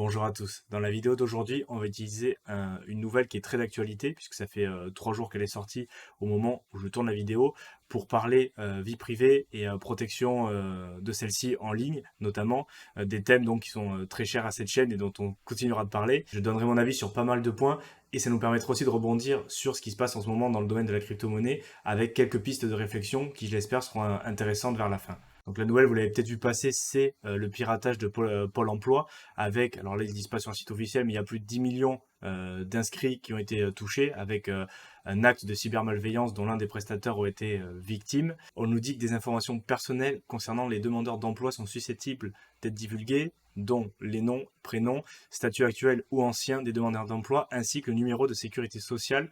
Bonjour à tous. Dans la vidéo d'aujourd'hui, on va utiliser une nouvelle qui est très d'actualité, puisque ça fait 3 jours qu'elle est sortie au moment où je tourne la vidéo, pour parler vie privée et protection de celle-ci en ligne, notamment des thèmes donc qui sont très chers à cette chaîne et dont on continuera de parler. Je donnerai mon avis sur pas mal de points et ça nous permettra aussi de rebondir sur ce qui se passe en ce moment dans le domaine de la crypto-monnaie avec quelques pistes de réflexion qui, je l'espère, seront intéressantes vers la fin. Donc la nouvelle, vous l'avez peut-être vu passer, c'est le piratage de Pôle emploi avec, alors là ils ne disent pas sur le site officiel, mais il y a plus de 10 millions d'inscrits qui ont été touchés avec un acte de cybermalveillance dont l'un des prestataires a été victime. On nous dit que des informations personnelles concernant les demandeurs d'emploi sont susceptibles d'être divulguées, dont les noms, prénoms, statut actuel ou ancien des demandeurs d'emploi, ainsi que le numéro de sécurité sociale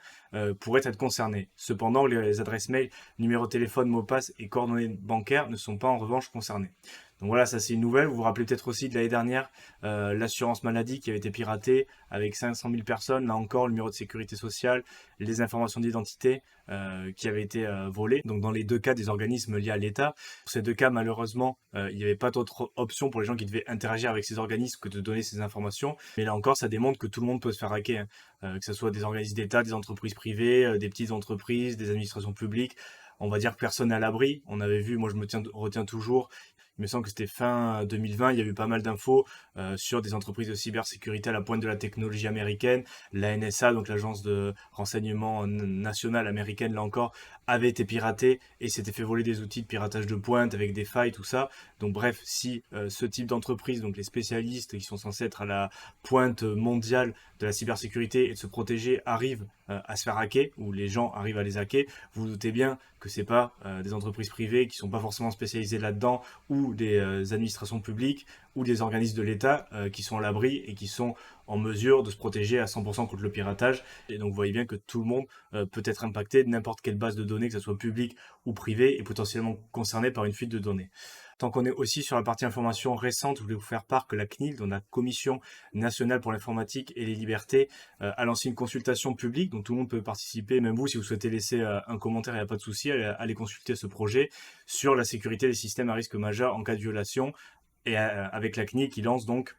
pourraient être concernés. Cependant, les adresses mail, numéro de téléphone, mot de passe et coordonnées bancaires ne sont pas en revanche concernés. Donc voilà, ça c'est une nouvelle. Vous vous rappelez peut-être aussi de l'année dernière, l'assurance maladie qui avait été piratée avec 500 000 personnes. Là encore, le numéro de sécurité sociale, les informations d'identité qui avaient été volées. Donc dans les deux cas, des organismes liés à l'État. Pour ces deux cas, malheureusement, il n'y avait pas d'autre option pour les gens qui devaient interagir avec ces organismes que de donner ces informations. Mais là encore, ça démontre que tout le monde peut se faire hacker, hein. Que ce soit des organismes d'État, des entreprises privées, des petites entreprises, des administrations publiques. On va dire que personne n'est à l'abri. On avait vu, moi je retiens toujours, il me semble que c'était fin 2020, il y a eu pas mal d'infos sur des entreprises de cybersécurité à la pointe de la technologie américaine. La NSA, donc l'agence de renseignement nationale américaine, là encore, avait été piratée et s'était fait voler des outils de piratage de pointe avec des failles, tout ça. Donc bref, si ce type d'entreprise, donc les spécialistes qui sont censés être à la pointe mondiale de la cybersécurité et de se protéger, arrivent à se faire hacker, ou les gens arrivent à les hacker, vous vous doutez bien que c'est pas des entreprises privées qui sont pas forcément spécialisées là-dedans, ou des administrations publiques ou des organismes de l'État qui sont à l'abri et qui sont en mesure de se protéger à 100% contre le piratage. Et donc vous voyez bien que tout le monde peut être impacté de n'importe quelle base de données, que ce soit publique ou privée, et potentiellement concerné par une fuite de données. Tant qu'on est aussi sur la partie information récente, je voulais vous faire part que la CNIL, donc la Commission nationale pour l'informatique et les libertés, a lancé une consultation publique, donc tout le monde peut participer, même vous, si vous souhaitez laisser un commentaire, il n'y a pas de souci, allez consulter ce projet sur la sécurité des systèmes à risque majeur en cas de violation, et avec la CNIL qui lance donc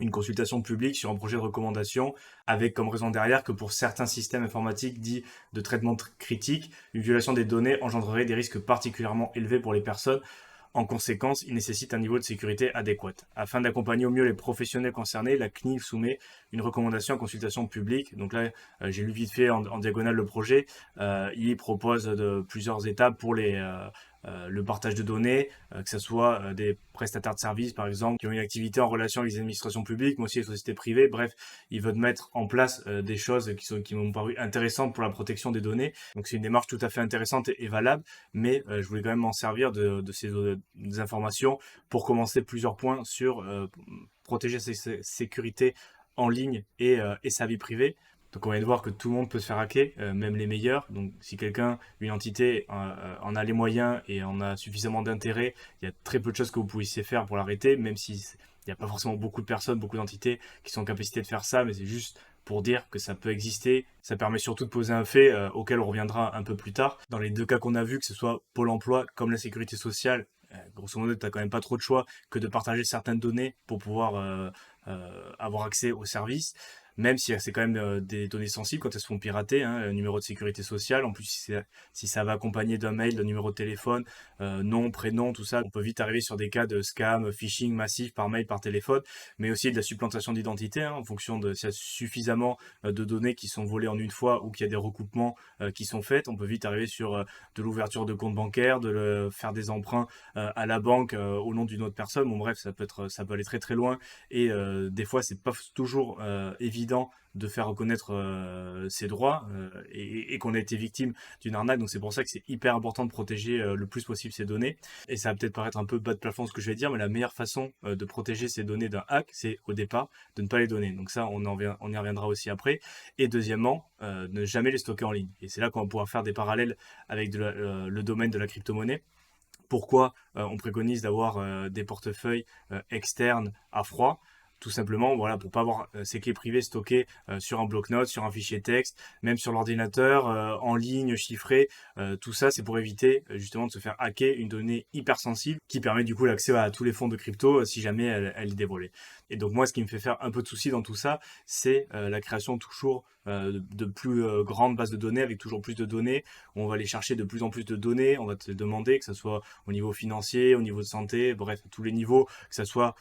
une consultation publique sur un projet de recommandation, avec comme raison derrière que pour certains systèmes informatiques dits de traitement critique, une violation des données engendrerait des risques particulièrement élevés pour les personnes. En conséquence, il nécessite un niveau de sécurité adéquat. Afin d'accompagner au mieux les professionnels concernés, la CNIL soumet une recommandation en consultation publique. Donc là, j'ai lu vite fait en diagonale le projet. Il propose plusieurs étapes pour le partage de données, que ce soit des prestataires de services, par exemple, qui ont une activité en relation avec les administrations publiques, mais aussi les sociétés privées. Bref, ils veulent mettre en place des choses qui m'ont paru intéressantes pour la protection des données. Donc c'est une démarche tout à fait intéressante et valable, mais je voulais quand même m'en servir de ces des informations pour commencer plusieurs points sur protéger ses sécurités en ligne et sa vie privée. Donc on vient de voir que tout le monde peut se faire hacker, même les meilleurs. Donc si quelqu'un, une entité en a les moyens et en a suffisamment d'intérêt, il y a très peu de choses que vous puissiez faire pour l'arrêter, même si il n'y a pas forcément beaucoup de personnes, beaucoup d'entités qui sont en capacité de faire ça, mais c'est juste pour dire que ça peut exister. Ça permet surtout de poser un fait auquel on reviendra un peu plus tard. Dans les deux cas qu'on a vus, que ce soit Pôle emploi comme la sécurité sociale, grosso modo, tu n'as quand même pas trop de choix que de partager certaines données pour pouvoir avoir accès aux services, même si c'est quand même des données sensibles quand elles se font pirater, hein, numéro de sécurité sociale, en plus si ça va accompagner d'un mail, d'un numéro de téléphone, nom, prénom, tout ça, on peut vite arriver sur des cas de scam, phishing massif par mail, par téléphone, mais aussi de la supplantation d'identité, hein, en fonction de s'il y a suffisamment de données qui sont volées en une fois ou qu'il y a des recoupements qui sont faits, on peut vite arriver sur de l'ouverture de compte bancaire, faire des emprunts à la banque au nom d'une autre personne. Bon bref, ça peut aller très très loin et des fois c'est pas toujours évident de faire reconnaître ses droits et qu'on a été victime d'une arnaque. Donc c'est pour ça que c'est hyper important de protéger le plus possible ces données. Et ça va peut-être paraître un peu bas de plafond ce que je vais dire, mais la meilleure façon de protéger ces données d'un hack, c'est au départ de ne pas les donner. Donc ça, on y reviendra aussi après. Et deuxièmement, ne jamais les stocker en ligne. Et c'est là qu'on va pouvoir faire des parallèles avec le domaine de la crypto-monnaie. Pourquoi on préconise d'avoir des portefeuilles externes à froid? tout simplement, voilà, pour pas avoir ces clés privées stockées sur un bloc-notes, sur un fichier texte, même sur l'ordinateur, en ligne, chiffré. Tout ça, c'est pour éviter justement de se faire hacker une donnée hyper sensible qui permet du coup l'accès à tous les fonds de crypto si jamais elle est dévoilée. Et donc moi, ce qui me fait faire un peu de souci dans tout ça, c'est la création toujours de plus grandes bases de données avec toujours plus de données. On va aller chercher de plus en plus de données. On va te demander que ce soit au niveau financier, au niveau de santé, bref, à tous les niveaux, que ce soit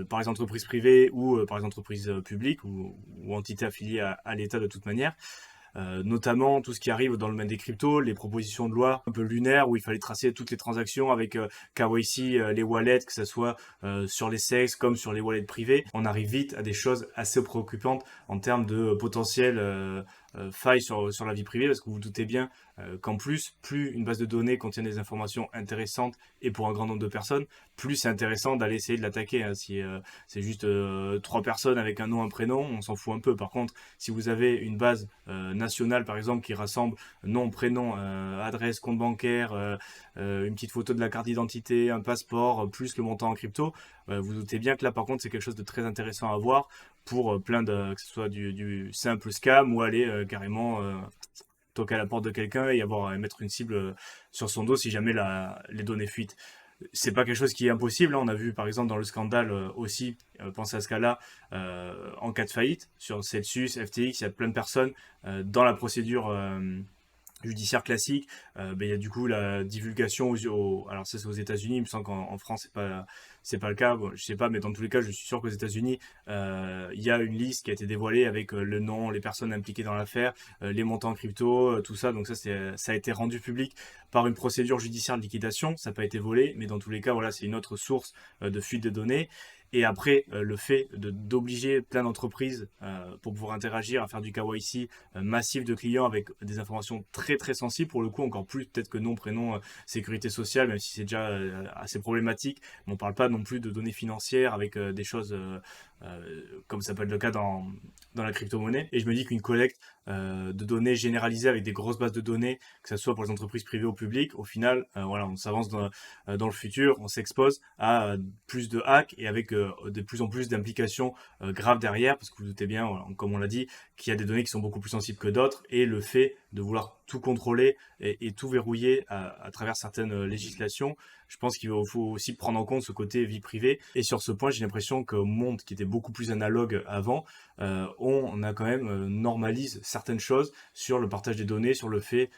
par les entreprises privées ou par les entreprises publiques ou entités affiliées à l'État de toute manière. Notamment tout ce qui arrive dans le domaine des cryptos, les propositions de loi un peu lunaires où il fallait tracer toutes les transactions avec KYC, les wallets, que ce soit sur les SEX comme sur les wallets privés. On arrive vite à des choses assez préoccupantes en termes de potentiel failles sur la vie privée, parce que vous vous doutez bien qu'en plus une base de données contient des informations intéressantes et pour un grand nombre de personnes, plus c'est intéressant d'aller essayer de l'attaquer. Si c'est juste 3 personnes avec un nom, un prénom, on s'en fout un peu. Par contre, si vous avez une base nationale, par exemple, qui rassemble nom, prénom, adresse, compte bancaire, une petite photo de la carte d'identité, un passeport, plus le montant en crypto, vous doutez bien que là, par contre, c'est quelque chose de très intéressant à voir pour plein de, que ce soit du simple scam ou aller carrément toquer à la porte de quelqu'un et mettre une cible sur son dos si jamais les données fuitent. C'est pas quelque chose qui est impossible, hein. On a vu par exemple dans le scandale aussi, pensez à ce cas-là, en cas de faillite, sur Celsius, FTX, il y a plein de personnes dans la procédure judiciaire classique. Il y a du coup la divulgation alors ça c'est aux États-Unis, il me semble qu'en France c'est pas le cas. Bon, je sais pas, mais dans tous les cas, je suis sûr qu'aux États-Unis, il y a une liste qui a été dévoilée avec le nom, les personnes impliquées dans l'affaire, les montants en crypto, tout ça. Donc ça a été rendu public par une procédure judiciaire de liquidation. Ça n'a pas été volé, mais dans tous les cas, voilà, c'est une autre source de fuite de données. Et après, le fait d'obliger plein d'entreprises pour pouvoir interagir, à faire du KYC massif de clients avec des informations très très sensibles, pour le coup encore plus peut-être que nom, prénom, sécurité sociale, même si c'est déjà assez problématique. Mais on ne parle pas non plus de données financières avec des choses comme ça peut être le cas dans la crypto-monnaie. Et je me dis qu'une collecte de données généralisée avec des grosses bases de données, que ce soit pour les entreprises privées ou publiques, au final, voilà, on s'avance dans le futur, on s'expose à plus de hacks et avec de plus en plus d'implications graves derrière, parce que vous doutez bien, voilà, comme on l'a dit, qu'il y a des données qui sont beaucoup plus sensibles que d'autres, et le fait de vouloir tout contrôler et tout verrouiller à travers certaines législations, je pense qu'il faut aussi prendre en compte ce côté vie privée. Et sur ce point, j'ai l'impression qu'au monde qui était beaucoup plus analogue avant, on a quand même normalise certaines choses sur le partage des données, sur le fait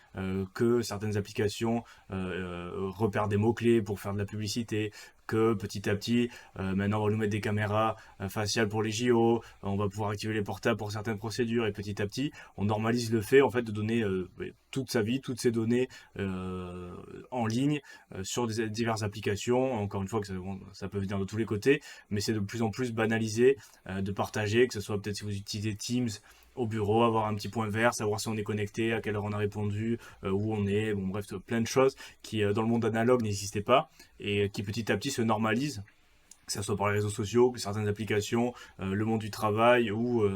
que certaines applications repèrent des mots-clés pour faire de la publicité, que petit à petit, maintenant on va nous mettre des caméras faciales pour les JO, on va pouvoir activer les portables pour certaines procédures, et petit à petit, on normalise le fait en fait de donner toute sa vie, toutes ses données en ligne sur diverses applications. Encore une fois, que ça peut venir de tous les côtés, mais c'est de plus en plus banalisé de partager, que ce soit peut-être si vous utilisez Teams au bureau, avoir un petit point vert, savoir si on est connecté, à quelle heure on a répondu, où on est, bon bref, plein de choses qui dans le monde analogue n'existaient pas et qui petit à petit se normalisent, que ce soit par les réseaux sociaux, que certaines applications, le monde du travail ou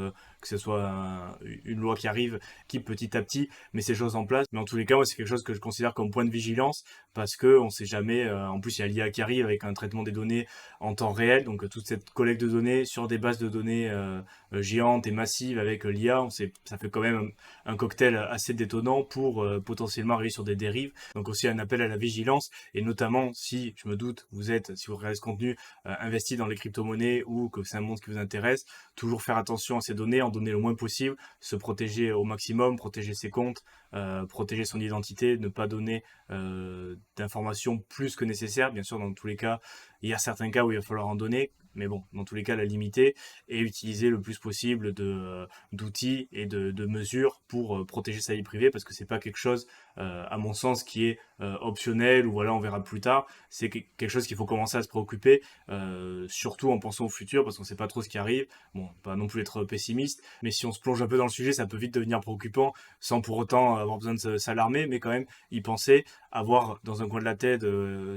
que ce soit une loi qui arrive, qui petit à petit met ces choses en place. Mais en tous les cas, moi, c'est quelque chose que je considère comme point de vigilance parce que on sait jamais. En plus, il y a l'IA qui arrive avec un traitement des données en temps réel, donc toute cette collecte de données sur des bases de données géantes et massives avec l'IA, ça fait quand même un cocktail assez détonnant pour potentiellement arriver sur des dérives. Donc aussi un appel à la vigilance et notamment si je me doute si vous regardez ce contenu investi dans les crypto-monnaies ou que c'est un monde qui vous intéresse, toujours faire attention à ces données, en donner le moins possible, se protéger au maximum, protéger ses comptes, protéger son identité, ne pas donner d'informations plus que nécessaire. Bien sûr, dans tous les cas, il y a certains cas où il va falloir en donner, mais bon, dans tous les cas, la limiter et utiliser le plus possible d'outils et de mesures pour protéger sa vie privée, parce que c'est pas quelque chose, à mon sens, qui est optionnel ou voilà, on verra plus tard. C'est quelque chose qu'il faut commencer à se préoccuper, surtout en pensant au futur, parce qu'on sait pas trop ce qui arrive. Bon, pas non plus être pessimiste, mais si on se plonge un peu dans le sujet, ça peut vite devenir préoccupant, sans pour autant avoir besoin de s'alarmer, mais quand même y penser, avoir dans un coin de la tête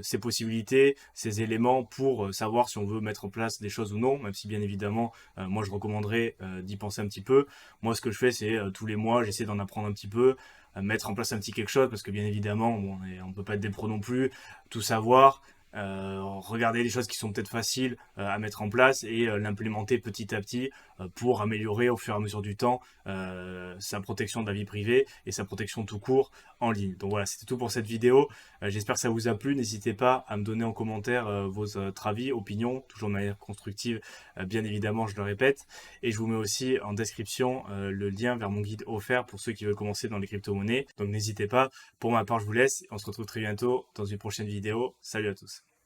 ces possibilités, ces éléments pour savoir si on veut mettre en place des choses ou non, même si bien évidemment, moi je recommanderais d'y penser un petit peu. Moi ce que je fais, c'est tous les mois, j'essaie d'en apprendre un petit peu, mettre en place un petit quelque chose, parce que bien évidemment, bon, on peut pas être des pros non plus, tout savoir. regarder les choses qui sont peut-être faciles à mettre en place et l'implémenter petit à petit pour améliorer au fur et à mesure du temps sa protection de la vie privée et sa protection tout court en ligne. Donc voilà, c'était tout pour cette vidéo. J'espère que ça vous a plu. N'hésitez pas à me donner en commentaire vos avis, opinions, toujours de manière constructive, bien évidemment, je le répète. Et je vous mets aussi en description le lien vers mon guide offert pour ceux qui veulent commencer dans les crypto-monnaies. Donc n'hésitez pas. Pour ma part, je vous laisse. On se retrouve très bientôt dans une prochaine vidéo. Salut à tous.